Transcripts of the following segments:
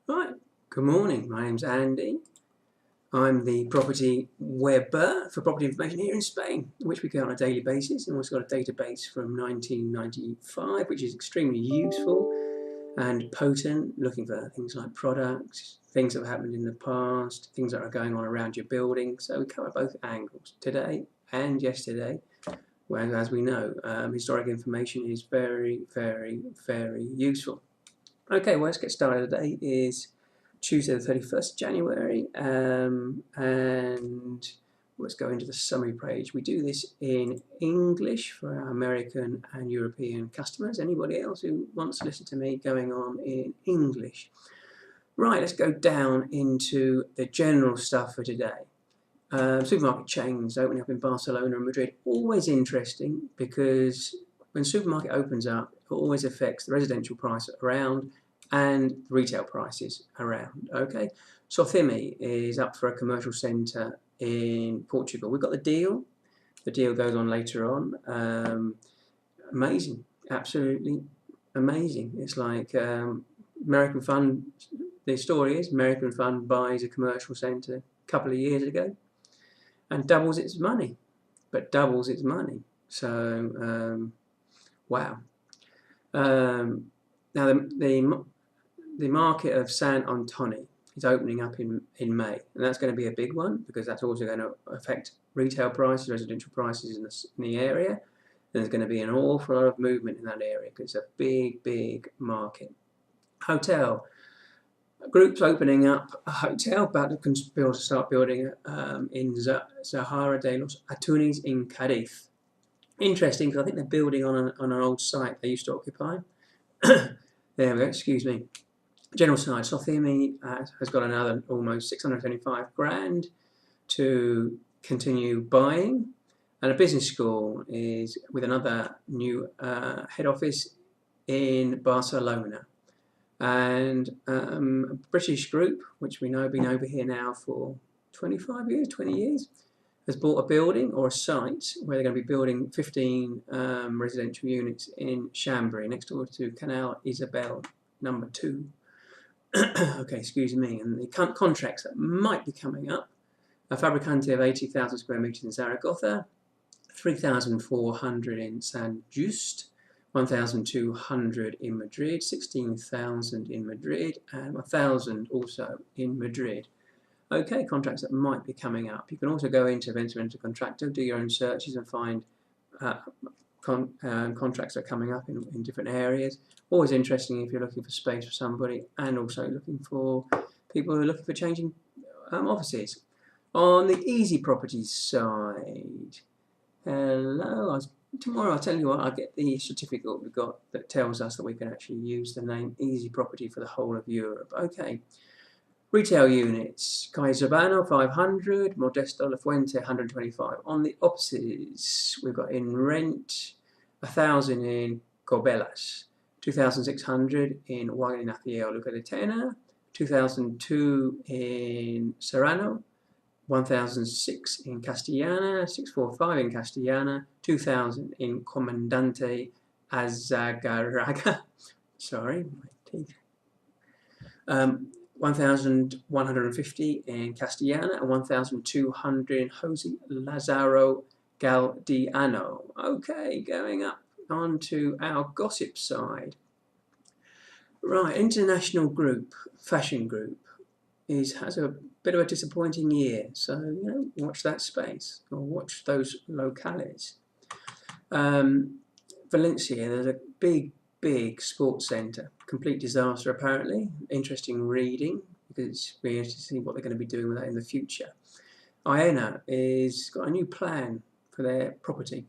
Right, good morning. My name's Andy. I'm the property Web-Ber for property information here in Spain, which we get on a daily basis. And we've got a database from 1995, which is extremely useful and potent, looking for things like products, things that have happened in the past, things that are going on around your building. So we cover both angles today and yesterday. Whereas, as we know, historic information is very, very, very useful. Okay, well, let's get started. Today is Tuesday the 31st January, and let's go into the summary page. We do this in English for our American and European customers. Anybody else who wants to listen to me going on in English? Right, let's go down into the general stuff for today. Supermarket chains opening up in Barcelona and Madrid. Always interesting because when a supermarket opens up, it always affects the residential price around and retail prices around. Okay, Sothimi is up for a commercial centre in Portugal. We've got the deal. The deal goes on later on. Amazing, absolutely amazing. It's like American Fund. The story is American Fund buys a commercial centre a couple of years ago and doubles its money, but doubles its money. So wow. Now the market of San Antoni is opening up in May, and that's going to be a big one because that's also going to affect retail prices, residential prices in the area. And there's going to be an awful lot of movement in that area because it's a big market. Hotel. Groups opening up a hotel, about to start building in Zahara de los Atunes in Cadiz. Interesting because I think they're building on an old site they used to occupy. There we go, excuse me. General side, Sothimi has got another almost 675 grand to continue buying. And a business school is with another new head office in Barcelona. And a British group, which we know have been over here now for 25 years, 20 years, has bought a building or a site where they're going to be building 15 residential units in Chambéry, next door to Canal Isabel number 2. Okay, excuse me. And the contracts that might be coming up, a Fabricante of 80,000 square metres in Zaragoza, 3,400 in San Just, 1,200 in Madrid, 16,000 in Madrid, and 1,000 also in Madrid. Okay, contracts that might be coming up. You can also go into Rent-to-Rent Contractor, do your own searches and find contracts that are coming up in different areas. Always interesting if you're looking for space for somebody and also looking for people who are looking for changing offices. On the Easy Properties side, hello, tomorrow I'll tell you what, I'll get the certificate we've got that tells us that we can actually use the name Easy Property for the whole of Europe. Okay. Retail units, Caizabano 500, Modesto La Fuente 125. On the opposites, we've got in rent 1,000 in Corbelas, 2,600 in Guaynaceo Luca de Tena, 2,002 in Serrano, 1,006 in Castellana, 645 in Castellana, 2,000 in Comandante Azagaraga. Sorry, my teeth. 1,150 in Castellana and 1,200 in Jose Lazaro Galdiano. Okay, going up onto our gossip side. Right, international group, fashion group, has a bit of a disappointing year. So, watch that space or watch those locales. Valencia, there's a big sports centre. Complete disaster, apparently. Interesting reading because we're going to see what they're going to be doing with that in the future. Aena has got a new plan for their property.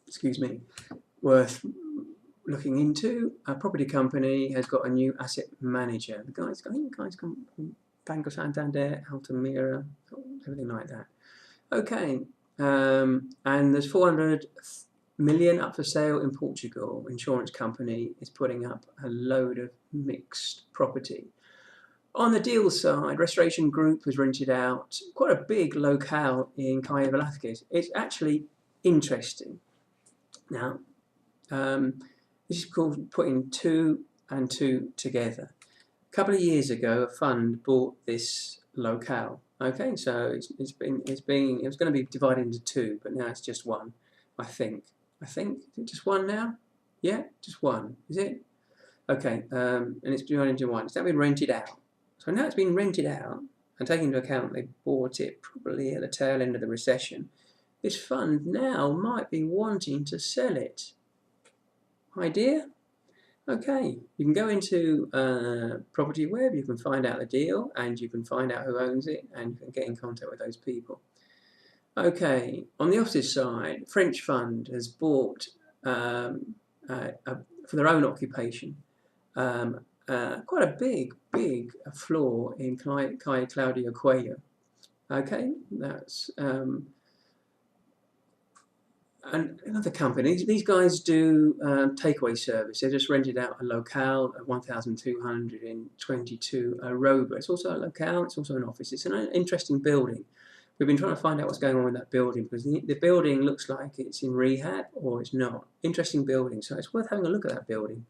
Excuse me. Worth looking into. A property company has got a new asset manager. The guys come from Banco Santander, Altamira, everything like that. Okay. And there's 400 million up for sale in Portugal. Insurance company is putting up a load of mixed property. On the deal side, Restoration Group has rented out quite a big locale in Calle Velázquez. It's actually interesting. Now, this is called putting 2 and 2 together. A couple of years ago, a fund bought this locale. Okay, so it was going to be divided into two, but now it's just one. I think is it just one now? Yeah, just one. Is it? Okay, and it's divided into one. It's now been rented out. So now it's been rented out, and taking into account they bought it probably at the tail end of the recession, this fund now might be wanting to sell it. Idea? Okay, you can go into Property Web, you can find out the deal, and you can find out who owns it, and you can get in contact with those people. Okay, on the opposite side, French fund has bought, for their own occupation, quite a big floor in Calle Claudio Cuello. Okay, that's and another company. These guys do takeaway service. They just rented out a locale at 1,222 Aroba. It's also a locale. It's also an office. It's an interesting building. We've been trying to find out what's going on with that building because the building looks like it's in rehab or it's not. Interesting building. So it's worth having a look at that building.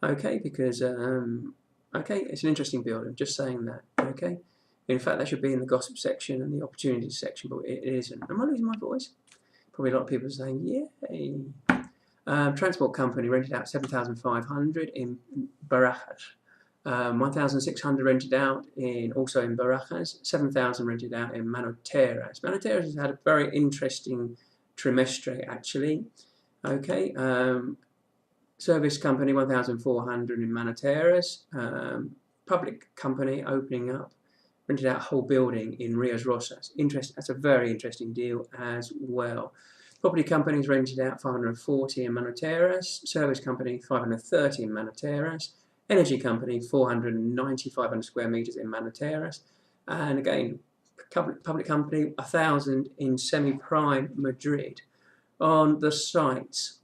Okay, because okay, it's an interesting building. Just saying that. Okay. In fact, that should be in the gossip section and the opportunities section, but it isn't. Am I losing my voice? Probably a lot of people are saying, yay. Transport company rented out 7,500 in Barajas. 1,600 rented out also in Barajas. 7,000 rented out in Manoteras. Manoteras has had a very interesting trimestre, actually. Okay. Service company, 1,400 in Manoteras. Public company opening up. Rented out a whole building in Rios Rosas. That's a very interesting deal as well. Property companies rented out 540 in Manoteras. Service company 530 in Manoteras. Energy company 490,500 square meters in Manoteras. And again, public company 1,000 in semi-prime Madrid. On the sites,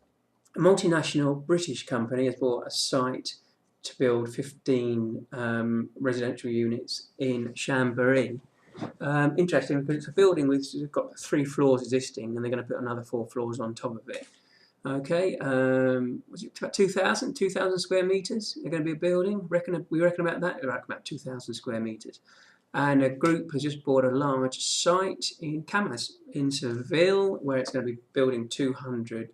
a multinational British company has bought a site to build 15 residential units in Chambéry. Interesting because it's a building which has got 3 floors existing and they're going to put another 4 floors on top of it. Okay, was it about 2,000 square meters? They're going to be a building. We reckon about that. We reckon about 2,000 square meters. And a group has just bought a large site in Camas in Seville where it's going to be building 200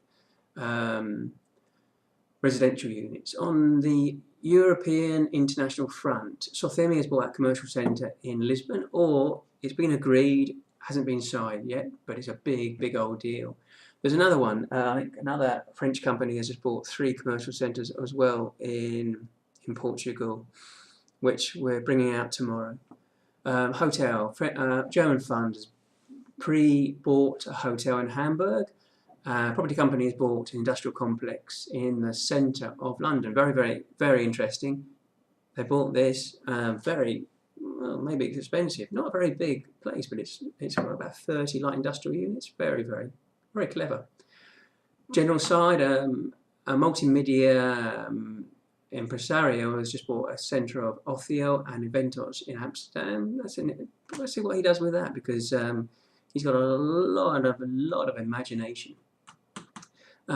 residential units. On the European international front, Sothemy has bought a commercial centre in Lisbon, or it's been agreed, hasn't been signed yet, but it's a big old deal. There's another one, I think another French company has just bought 3 commercial centres as well in Portugal, which we're bringing out tomorrow. Hotel, German fund has pre-bought a hotel in Hamburg. Property company has bought an industrial complex in the centre of London. Very interesting. They bought this very, well, maybe it's expensive. Not a very big place, but it's got about 30 light industrial units. Very clever. General side, a multimedia impresario has just bought a centre of Ocio and Eventos in Amsterdam. Let's see what he does with that because he's got a lot of imagination.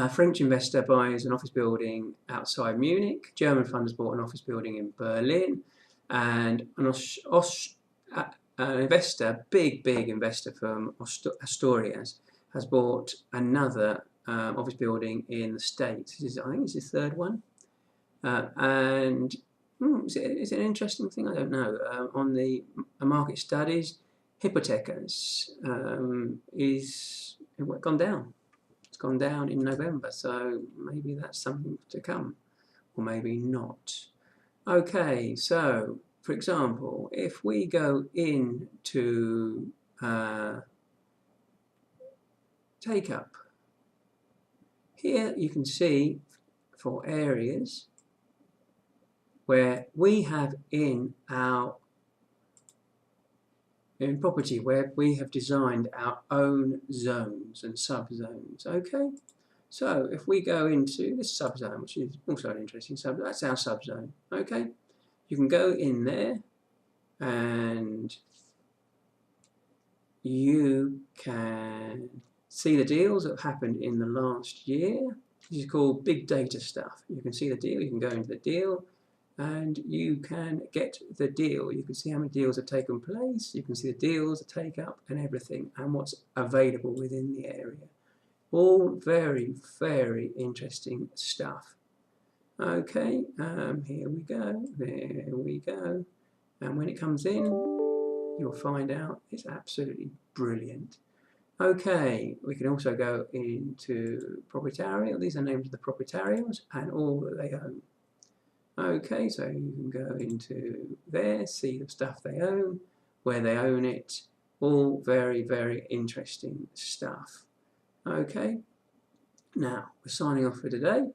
French investor buys an office building outside Munich. German fund has bought an office building in Berlin. And an investor, big investor from Asturias, has bought another office building in the States. I think it's his 3rd one. And is it an interesting thing? I don't know. On the market studies, Hypothecas is gone down. It's gone down in November, so maybe that's something to come, or maybe not. Okay, so for example, if we go into take up, here you can see for areas where we have in Property Web, we have designed our own zones and subzones. Okay, so if we go into this subzone, which is also an interesting subzone, that's our subzone. Okay, you can go in there and you can see the deals that have happened in the last year. This is called big data stuff. You can see the deal, you can go into the deal, and you can get the deal. You can see how many deals have taken place, you can see the deals, the take up and everything, and what's available within the area. All very, very interesting stuff. Okay, here we go, there we go, and when it comes in, you'll find out it's absolutely brilliant. Okay, we can also go into proprietarial. These are names of the proprietarials and all that they own. Okay, so you can go into there, see the stuff they own, where they own it, all very, very interesting stuff. Okay, now we're signing off for today.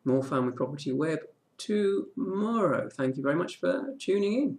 More fun with Property Web tomorrow. Thank you very much for tuning in.